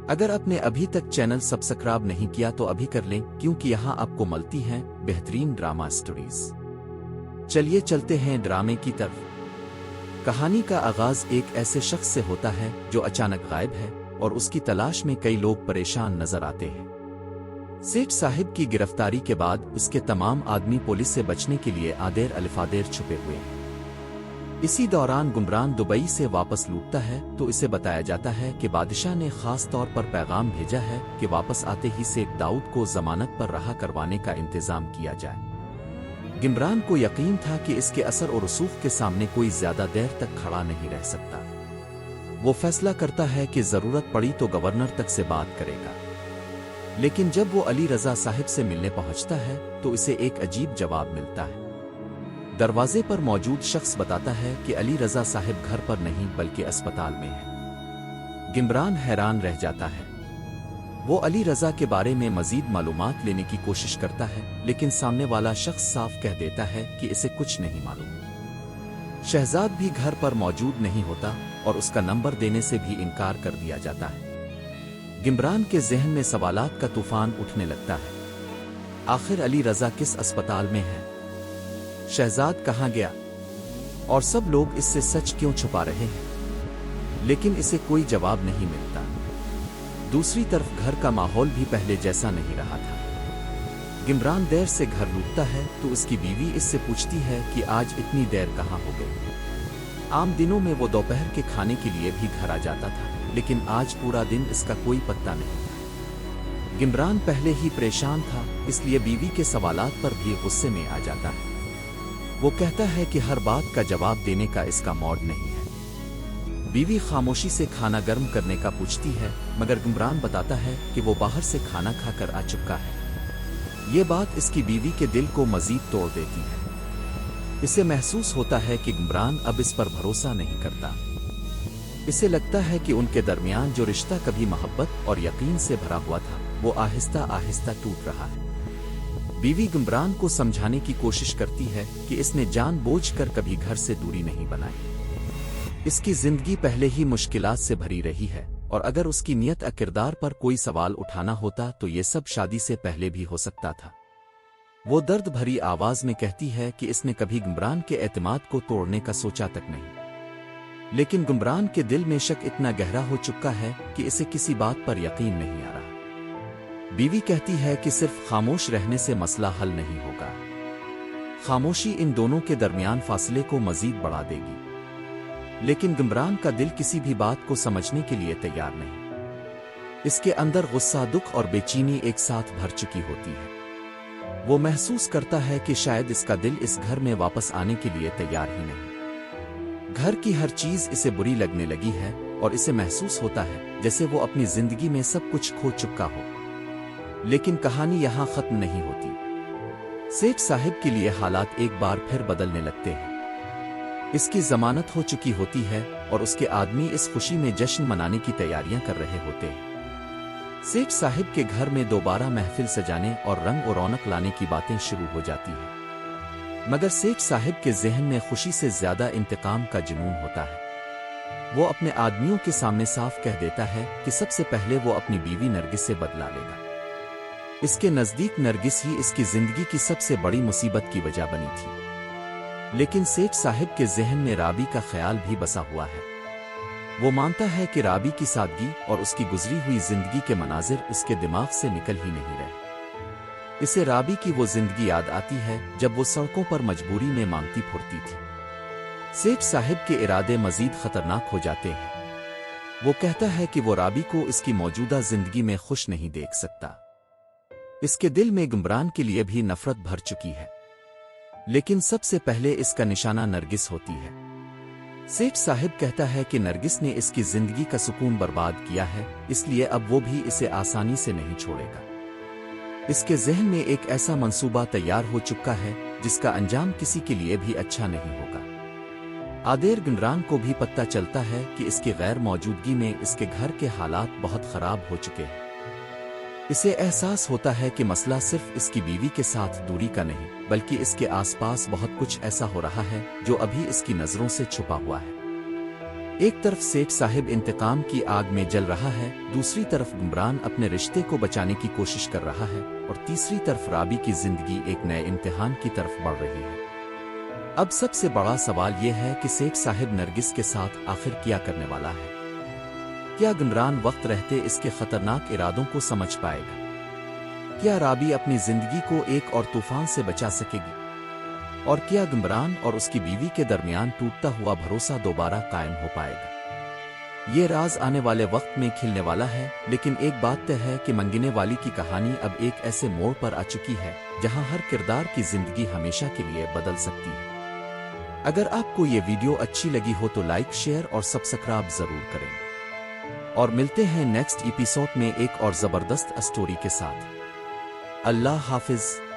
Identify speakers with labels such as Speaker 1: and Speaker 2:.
Speaker 1: अगर आपने अभी तक चैनल सब्सक्राइब नहीं किया तो अभी कर लें, क्योंकि यहाँ आपको मिलती हैं बेहतरीन ड्रामा स्टोरीज। चलिए चलते हैं ड्रामे की तरफ। कहानी का आगाज एक ऐसे शख्स से होता है जो अचानक गायब है और उसकी तलाश में कई लोग परेशान नजर आते हैं। सेठ साहिब की गिरफ्तारी के बाद उसके तमाम आदमी पुलिस से बचने के लिए आदेर अलिफादेर छुपे हुए हैं। इसी दौरान गुमरान दुबई से वापस लौटता है तो इसे बताया जाता है कि बादशाह ने खास तौर पर पैगाम भेजा है कि वापस आते ही सेठ दाऊद को जमानत पर रहा करवाने का इंतजाम किया जाए। गुमरान को यकीन था कि इसके असर और रसूख के सामने कोई ज्यादा देर तक खड़ा नहीं रह सकता। वो फैसला करता है कि जरूरत पड़ी तो गवर्नर तक से बात करेगा। लेकिन जब वो अली रजा साहिब से मिलने पहुंचता है तो इसे एक अजीब जवाब मिलता है। दरवाजे पर मौजूद शख्स बताता है कि अली रजा साहिब घर पर नहीं बल्कि अस्पताल में है। गुमरान हैरान रह जाता है। वो अली रजा के बारे में मजीद मालूमात लेने की कोशिश करता है, लेकिन सामने वाला शख्स साफ कह देता है कि इसे कुछ नहीं मालूम। शहजाद भी घर पर मौजूद नहीं होता और उसका नंबर देने से भी इनकार कर दिया जाता है। गुमरान के जहन में सवालात का तूफान उठने लगता है। आखिर अली रजा किस अस्पताल में है? शहजाद कहाँ गया? और सब लोग इससे सच क्यों छुपा रहे हैं? लेकिन इसे कोई जवाब नहीं मिलता। दूसरी तरफ घर का माहौल भी पहले जैसा नहीं रहा था। गुमरान देर से घर लौटता है तो उसकी बीवी इससे पूछती है कि आज इतनी देर कहाँ हो गई। आम दिनों में वो दोपहर के खाने के लिए भी घर आ जाता था, लेकिन आज पूरा दिन इसका कोई पत्ता नहीं था। गुमरान पहले ही परेशान था, इसलिए बीवी के सवालात पर भी गुस्से में आ जाता है। वो कहता है कि हर बात का जवाब देने का इसका मौड नहीं है। बीवी खामोशी से खाना गर्म करने का पूछती है, मगर गुमरान बताता है कि वो बाहर से खाना खाकर आ चुका है। ये बात इसकी बीवी के दिल को मजीद तोड़ देती है। इसे महसूस होता है कि गुमरान अब इस पर भरोसा नहीं करता। इसे लगता है कि उनके दरमियान जो रिश्ता कभी मोहब्बत और यकीन से भरा हुआ था, वो आहिस्ता आहिस्ता टूट रहा है। बीवी गुमरान को समझाने की कोशिश करती है कि इसने जानबूझकर कभी घर से दूरी नहीं बनाई। इसकी जिंदगी पहले ही मुश्किलात से भरी रही है, और अगर उसकी नियत और किरदार पर कोई सवाल उठाना होता तो ये सब शादी से पहले भी हो सकता था। वो दर्द भरी आवाज में कहती है कि इसने कभी गुमरान के एतमाद को तोड़ने का सोचा तक नहीं। लेकिन गुमरान के दिल में शक इतना गहरा हो चुका है कि इसे किसी बात पर यकीन नहीं आ रहा। बीवी कहती है कि सिर्फ खामोश रहने से मसला हल नहीं होगा। खामोशी इन दोनों के दरमियान फासले को मजीद बढ़ा देगी। लेकिन गुमरान का दिल किसी भी बात को समझने के लिए तैयार नहीं। इसके अंदर गुस्सा, दुख और बेचैनी एक साथ भर चुकी होती है। वो महसूस करता है कि शायद इसका दिल इस घर में वापस आने के लिए तैयार ही नहीं। घर की हर चीज इसे बुरी लगने लगी है और इसे महसूस होता है जैसे वो अपनी जिंदगी में सब कुछ खो चुका हो। लेकिन कहानी यहां खत्म नहीं होती। सेठ साहिब के लिए हालात एक बार फिर बदलने लगते हैं। इसकी जमानत हो चुकी होती है और उसके आदमी इस खुशी में जश्न मनाने की तैयारियां कर रहे होते हैं। सेठ साहिब के घर में दोबारा महफिल सजाने और रंग और रौनक लाने की बातें शुरू हो जाती हैं। मगर सेठ साहिब के जहन में खुशी से ज्यादा इंतकाम का जुनून होता है। वो अपने आदमियों के सामने साफ कह देता है कि सबसे पहले वो अपनी बीवी नरगिस से बदला लेगा। इसके नजदीक नरगिस ही इसकी जिंदगी की सबसे बड़ी मुसीबत की वजह बनी थी। लेकिन सेठ साहिब के जहन में राबी का ख्याल भी बसा हुआ है। वो मानता है कि राबी की सादगी और उसकी गुजरी हुई जिंदगी के मनाजिर इसके दिमाग से निकल ही नहीं रहे। इसे राबी की वो जिंदगी याद आती है जब वो सड़कों पर मजबूरी में मांगती फुरती थी। सेठ साहिब के इरादे मजीद खतरनाक हो जाते हैं। वो कहता है कि वो राबी को इसकी मौजूदा जिंदगी में खुश नहीं देख सकता। इसके दिल में गुमरान के लिए भी नफरत भर चुकी है। लेकिन सबसे पहले इसका निशाना नरगिस होती है। सेठ साहिब कहता है कि नरगिस ने इसकी जिंदगी का सुकून बर्बाद किया है, इसलिए अब वो भी इसे आसानी से नहीं छोड़ेगा। इसके जहन में एक ऐसा मंसूबा तैयार हो चुका है जिसका अंजाम किसी के लिए भी अच्छा नहीं होगा। आदेर गुमरान को भी पता चलता है कि इसकी गैर मौजूदगी में इसके घर के हालात बहुत खराब हो चुके हैं। इसे एहसास होता है कि मसला सिर्फ इसकी बीवी के साथ दूरी का नहीं, बल्कि इसके आसपास बहुत कुछ ऐसा हो रहा है जो अभी इसकी नजरों से छुपा हुआ है। एक तरफ सेठ साहिब इंतकाम की आग में जल रहा है, दूसरी तरफ गुमरान अपने रिश्ते को बचाने की कोशिश कर रहा है, और तीसरी तरफ राबी की जिंदगी एक नए इम्तिहान की तरफ बढ़ रही है। अब सबसे बड़ा सवाल यह है कि सेठ साहिब नरगिस के साथ आखिर क्या करने वाला है। क्या गुमरान वक्त रहते इसके खतरनाक इरादों को समझ पाएगा? क्या राबी अपनी जिंदगी को एक और तूफान से बचा सकेगी? और क्या गुमरान और उसकी बीवी के दरमियान टूटता हुआ भरोसा दोबारा कायम हो पाएगा? ये राज आने वाले वक्त में खिलने वाला है, लेकिन एक बात तय है कि मंगने वाली की कहानी अब एक ऐसे मोड़ पर आ चुकी है जहां हर किरदार की जिंदगी हमेशा के लिए बदल सकती है। अगर आपको ये वीडियो अच्छी लगी हो तो लाइक, शेयर और सब्सक्राइब जरूर करें। और मिलते हैं नेक्स्ट एपिसोड में एक और जबरदस्त स्टोरी के साथ। अल्लाह हाफिज।